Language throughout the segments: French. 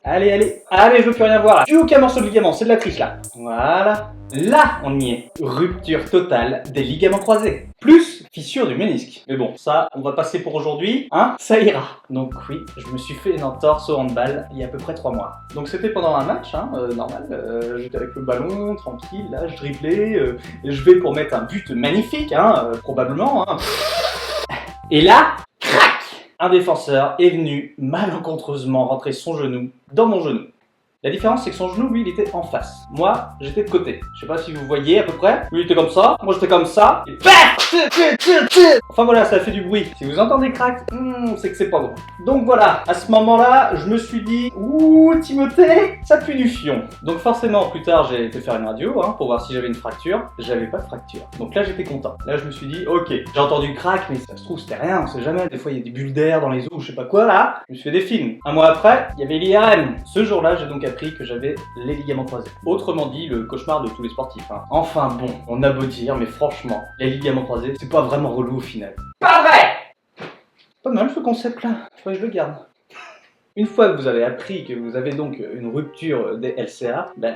Allez, allez, allez, je veux plus rien voir là. Plus aucun morceau de ligament, c'est de la triche là. Voilà. Là, on y est. Rupture totale des ligaments croisés. Plus fissure du ménisque. Mais bon, ça, on va passer pour aujourd'hui, hein, ça ira. Donc oui, je me suis fait une entorse au handball il y a à peu près 3 mois. Donc c'était pendant un match, hein, normal. J'étais avec le ballon, tranquille, là, je driblais. Je vais pour mettre un but magnifique, hein, probablement. Hein. Et là, crac! Un défenseur est venu malencontreusement rentrer son genou dans mon genou. La différence, c'est que son genou, lui, il était en face. Moi, j'étais de côté. Je sais pas si vous voyez à peu près. Lui, il était comme ça. Moi, j'étais comme ça. Et enfin voilà, ça fait du bruit. Si vous entendez crack, c'est que c'est pas bon. Donc voilà, à ce moment-là, je me suis dit, ouh, Timothée, ça pue du fion. Donc forcément, plus tard, j'ai été faire une radio hein, pour voir si j'avais une fracture. J'avais pas de fracture. Donc là, j'étais content. Là, je me suis dit, ok, j'ai entendu crack, mais ça se trouve, c'était rien, on sait jamais. Des fois, il y a des bulles d'air dans les os, je sais pas quoi là. Je me suis fait des films. Un mois après, il y avait l'IRM. Ce jour-là, j'ai donc appris que j'avais les ligaments croisés. Autrement dit, le cauchemar de tous les sportifs. Hein. Enfin bon, on a beau dire, mais franchement, les ligaments croisés, c'est pas vraiment relou au final. Pas vrai! Pas mal ce concept-là, faudrait que je le garde. Une fois que vous avez appris que vous avez donc une rupture des LCA, ben,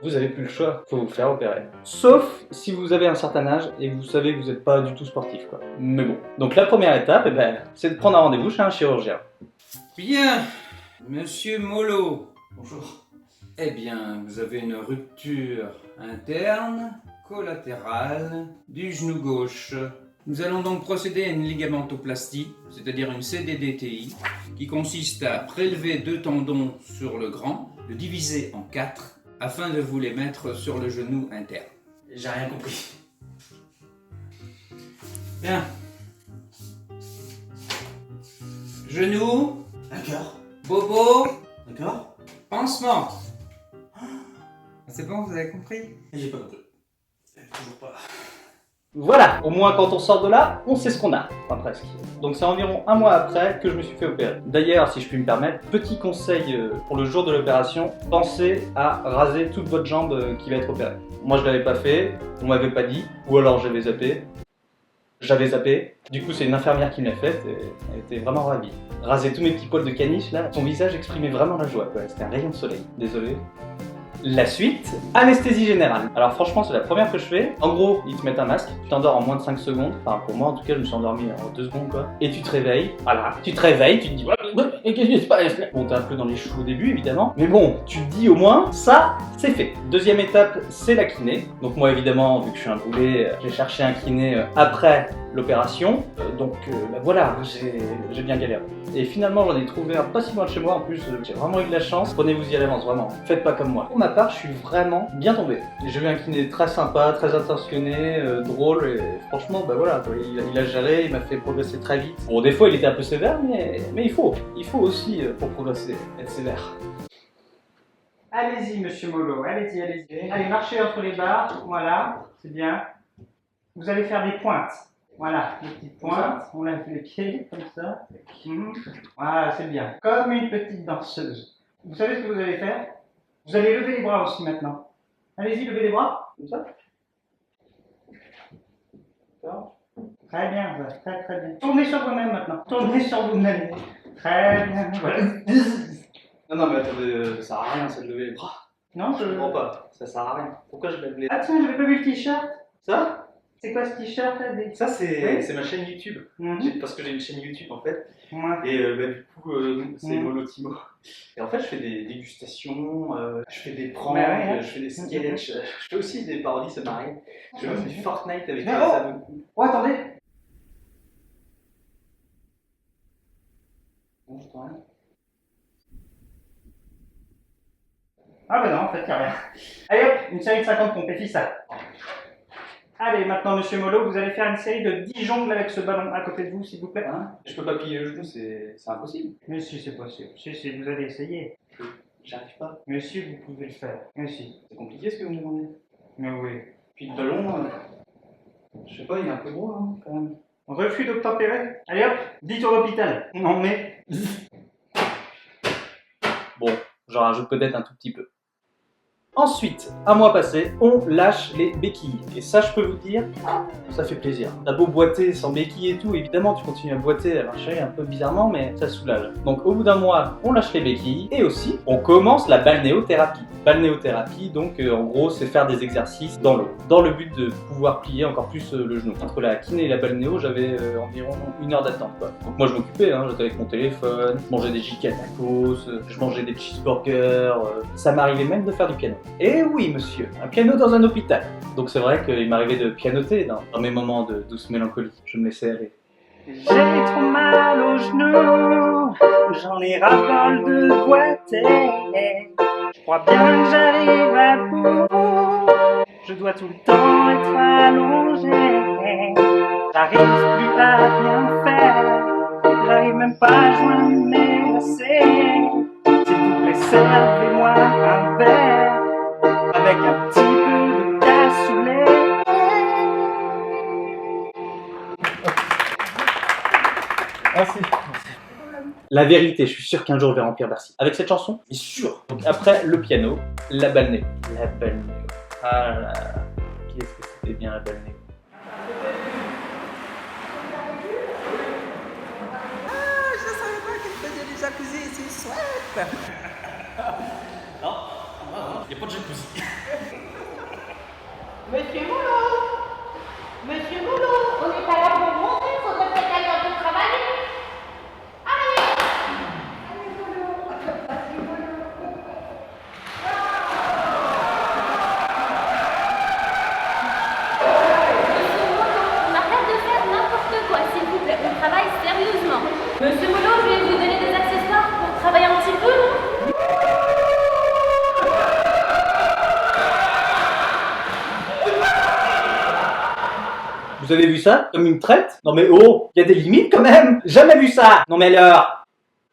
vous avez plus le choix, faut vous faire opérer. Sauf si vous avez un certain âge et que vous savez que vous n'êtes pas du tout sportif, quoi. Mais bon. Donc la première étape, eh ben, c'est de prendre un rendez-vous chez un chirurgien. Bien, Monsieur Molo. Bonjour. Eh bien, vous avez une rupture interne, collatérale, du genou gauche. Nous allons donc procéder à une ligamentoplastie, c'est-à-dire une CDDTI, qui consiste à prélever 2 tendons sur le grand, le diviser en 4, afin de vous les mettre sur le genou interne. J'ai rien compris. Bien. Genou, D'accord. bobo, D'accord. pansement. C'est bon, vous avez compris? J'ai pas compris. Toujours pas. Voilà, au moins quand on sort de là, on sait ce qu'on a. Enfin presque. Donc c'est environ un mois après que je me suis fait opérer. D'ailleurs, si je puis me permettre, petit conseil pour le jour de l'opération, pensez à raser toute votre jambe qui va être opérée. Moi je l'avais pas fait, on m'avait pas dit, ou alors j'avais zappé. J'avais zappé. Du coup c'est une infirmière qui me l'a faite et elle était vraiment ravie. Raser tous mes petits poils de caniche là, son visage exprimait vraiment la joie. Ouais, c'était un rayon de soleil. Désolé. La suite, anesthésie générale. Alors franchement, c'est la première que je fais. En gros, ils te mettent un masque, tu t'endors en moins de 5 secondes. Enfin, pour moi, en tout cas, je me suis endormi en 2 secondes, quoi. Et tu te réveilles, voilà. Tu te réveilles, tu te dis, qu'est-ce qui se passe là? Bon, t'es un peu dans les choux au début, évidemment. Mais bon, tu te dis au moins, ça, c'est fait. Deuxième étape, c'est la kiné. Donc moi, évidemment, vu que je suis un boulet, j'ai cherché un kiné après l'opération. Donc bah, voilà, j'ai bien galéré. Et finalement, j'en ai trouvé un pas si loin de chez moi. En plus, j'ai vraiment eu de la chance. Prenez-vous y à l'avance, vraiment. Faites pas comme moi. Pour ma part, je suis vraiment bien tombé. J'ai eu un kiné très sympa, très intentionné, drôle. Et franchement, bah voilà, il a géré, il m'a fait progresser très vite. Bon, des fois, il était un peu sévère, mais il faut aussi, pour progresser, être sévère. Allez-y, monsieur Molo, allez-y, allez-y. Allez, marchez entre les barres, voilà, c'est bien. Vous allez faire des pointes. Voilà, des petites pointes, on lève les pieds, comme ça. Voilà, c'est bien. Comme une petite danseuse. Vous savez ce que vous allez faire? Vous allez lever les bras aussi maintenant. Allez-y, levez les bras, comme ça. Très bien, voilà, très très bien. Tournez sur vous-même maintenant. Tournez sur vous-même. Très bien, voilà. Non, mais attendez, ça sert à rien, ça de lever les bras. Non, Je comprends pas, ça sert à rien. Pourquoi je lève les... Ah tiens, j'avais pas vu le t-shirt. Ça? C'est quoi ce t-shirt là? Ça, c'est Oui. ma chaîne YouTube. Parce que j'ai une chaîne YouTube en fait. Ouais. Et bah, du coup, c'est Molo Timo. Et en fait, je fais des dégustations, je fais des pranks, je fais des sketchs, je fais aussi des parodies, ça m'arrive. Je fais même du Fortnite avec ça beaucoup. Oh, attendez. Bon, je t'en rien. Ah bah non, en fait, y'a rien. Allez hop, une série de 50 pompes, et puis ça. Allez, maintenant, monsieur Molo, vous allez faire une série de 10 jongles avec ce ballon à côté de vous, s'il vous plaît. Hein? Je peux pas plier le genou, c'est impossible. Mais si, c'est possible. Si, vous allez essayer. J'arrive pas. Mais si, vous pouvez le faire. Mais si. C'est compliqué ce que vous me demandez. Mais oui. Puis le ballon, je sais pas, il est un peu gros hein, quand même. Refus d'obtempérer. Allez hop, 10 tours d'hôpital. Non mais... Bon, j'en rajoute peut-être un tout petit peu. Ensuite, un mois passé, on lâche les béquilles. Et ça, je peux vous dire, ça fait plaisir. T'as beau boiter sans béquilles et tout, évidemment, tu continues à boiter, à marcher un peu bizarrement, mais ça soulage. Donc, au bout d'un mois, on lâche les béquilles et aussi, on commence la balnéothérapie. Balnéothérapie, donc, en gros, c'est faire des exercices dans l'eau, dans le but de pouvoir plier encore plus le genou. Entre la kiné et la balnéo, j'avais environ 1 heure d'attente, quoi. Donc, moi, je m'occupais, hein, j'étais avec mon téléphone, je mangeais des giga tacos, je mangeais des cheeseburgers, ça m'arrivait même de faire du piano. Et oui, monsieur, un piano dans un hôpital. Donc c'est vrai qu'il m'arrivait de pianoter dans mes moments de douce mélancolie. Je me laissais aller. J'ai trop mal aux genoux, j'en ai ras-le-bol de boiter. Je crois bien que j'arrive à bout, je dois tout le temps être allongé. J'arrive plus à rien faire, j'arrive même pas à joindre mes lacets. S'il vous plaît, servez-moi un verre avec un petit peu de cassoulet. Merci. La vérité, je suis sûr qu'un jour je vais remplir Bercy. Avec cette chanson, c'est sûr. Donc après le piano, la balnéo. La balnéo. Ah là là. Qu'est-ce que c'était bien la balnéo. Je ne savais pas qu'il faisait du jacuzzi ici, chouette. Non, il n'y a pas de jacuzzi. Monsieur Moulot, on n'est pas là pour manger, faudrait peut-être aller un peu travailler. Allez, Moulot. Vas-y, Moulot. Monsieur Moulot, on arrête de faire n'importe quoi, s'il vous plaît. On travaille sérieusement. Monsieur Moulot, je vais vous donner des accessoires pour travailler un petit peu, non? Vous avez vu ça? Comme il me traite? Non mais oh, il y a des limites quand même. Jamais vu ça. Non mais alors,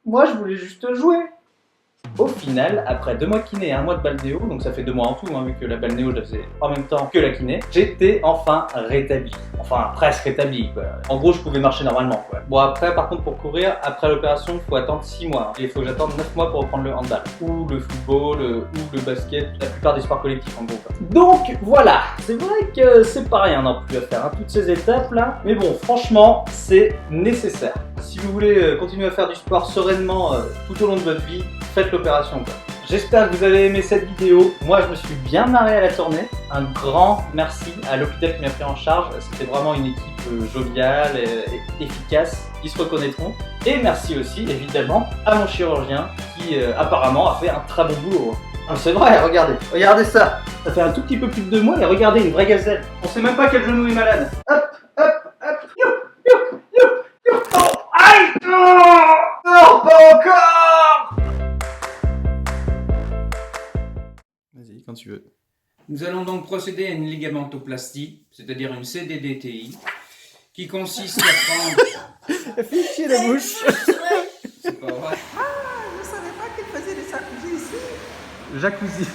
moi je voulais juste jouer. Au final, après 2 mois de kiné et 1 mois de balnéo, donc ça fait 2 mois en tout, hein, vu que la balnéo je la faisais en même temps que la kiné, j'étais enfin rétabli. Enfin, presque rétabli, quoi. En gros, je pouvais marcher normalement, quoi. Bon, après, par contre, pour courir, après l'opération, il faut attendre 6 mois. Et il faut que j'attende 9 mois pour reprendre le handball. Ou le football, ou le basket, la plupart des sports collectifs, en gros, quoi. Donc, voilà. C'est vrai que c'est pas rien non plus à faire, hein, toutes ces étapes-là. Mais bon, franchement, c'est nécessaire. Si vous voulez continuer à faire du sport sereinement tout au long de votre vie, faites l'opération, quoi. J'espère que vous avez aimé cette vidéo. Moi, je me suis bien marré à la tournée. Un grand merci à l'hôpital qui m'a pris en charge. C'était vraiment une équipe joviale et efficace. Ils se reconnaîtront. Et merci aussi, évidemment, à mon chirurgien qui apparemment a fait un très bon boulot. Ah, c'est vrai, regardez ça. Ça fait un tout petit peu plus de 2 mois et regardez, une vraie gazelle. On sait même pas quel genou est malade. Hop, hop, hop. Youp. Oh, aïe. Non, pas encore. Vas-y, quand tu veux. Nous allons donc procéder à une ligamentoplastie, c'est-à-dire une CDDTI, qui consiste à prendre... Fichier la bouche. C'est pas vrai. Je ne savais pas qu'il faisait des jacuzzi ici. Jacuzzi.